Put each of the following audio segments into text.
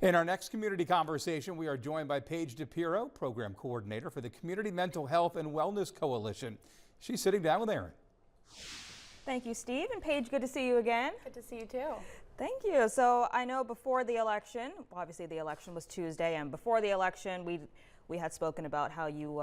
In our next community conversation, we are joined by Paige DiPirro, Program Coordinator for the Community Mental Health and Wellness Coalition. She's sitting down with Aaron. Thank you, Steve. And Paige, good to see you again. Good to see you too. Thank you. So I know before the election, obviously the election was Tuesday, and before the election we had spoken about how you,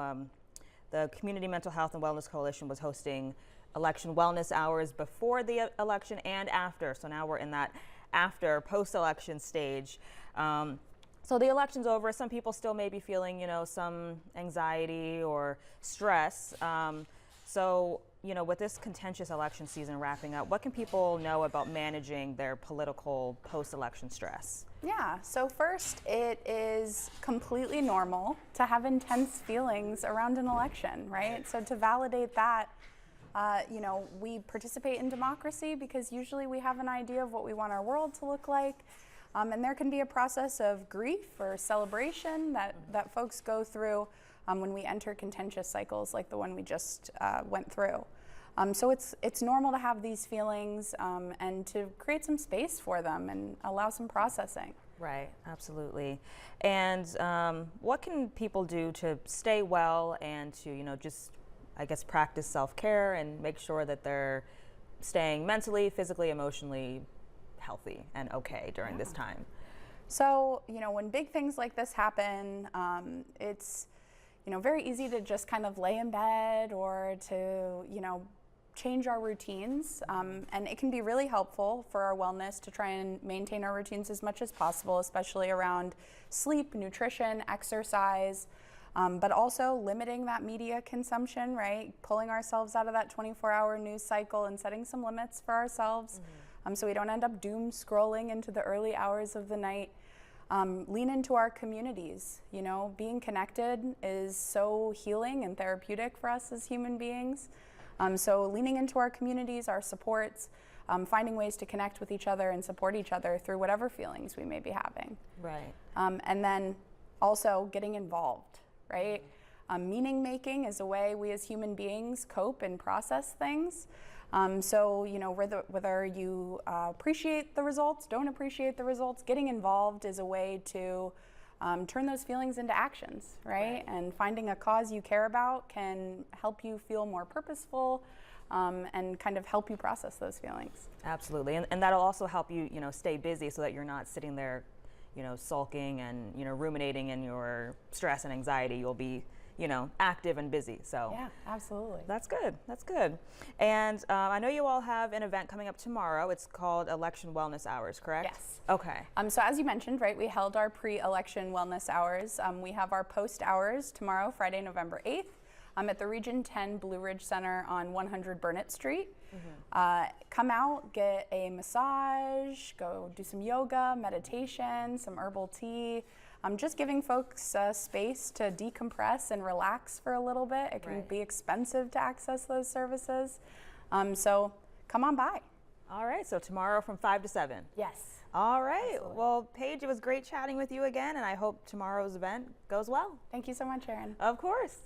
the Community Mental Health and Wellness Coalition was hosting election wellness hours before the election and after. So now we're in that after post-election stage. So the election's over. Some people still may be feeling, some anxiety or stress. So, with this contentious election season wrapping up, what can people know about managing their political post-election stress? Yeah, so first, it is completely normal to have intense feelings around an election, right? So to validate that, we participate in democracy because usually we have an idea of what we want our world to look like. And there can be a process of grief or celebration that folks go through when we enter contentious cycles like the one we just went through. So it's normal to have these feelings and to create some space for them and allow some processing. Right, absolutely. And what can people do to stay well and to, just, practice self-care and make sure that they're staying mentally, physically, emotionally healthy and okay during this time? So, when big things like this happen, it's, very easy to just kind of lay in bed or to, change our routines. And it can be really helpful for our wellness to try and maintain our routines as much as possible, especially around sleep, nutrition, exercise, but also limiting that media consumption, right? Pulling ourselves out of that 24-hour news cycle and setting some limits for ourselves. So we don't end up doom scrolling into the early hours of the night. Lean into our communities. Being connected is so healing and therapeutic for us as human beings. So leaning into our communities, our supports, finding ways to connect with each other and support each other through whatever feelings we may be having. Right. And then also getting involved, right? Meaning making is a way we as human beings cope and process things. So, whether you appreciate the results, don't appreciate the results, getting involved is a way to turn those feelings into actions, right? And finding a cause you care about can help you feel more purposeful and kind of help you process those feelings. Absolutely. And that'll also help you, stay busy so that you're not sitting there, sulking and, ruminating in your stress and anxiety. You'll be active and busy. So yeah, absolutely. That's good. That's good. And I know you all have an event coming up tomorrow. It's called Election Wellness Hours, correct? Yes. Okay. So as you mentioned, right, we held our pre-election wellness hours. We have our post hours tomorrow, Friday, November 8th, at the Region 10 Blue Ridge Center on 100 Burnett Street. Come out, get a massage, go do some yoga, meditation, some herbal tea. Just giving folks space to decompress and relax for a little bit. It can be expensive to access those services. So come on by. All right, so tomorrow from 5 to 7. Yes. All right. Absolutely. Well, Paige, it was great chatting with you again, and I hope tomorrow's event goes well. Thank you so much, Erin. Of course.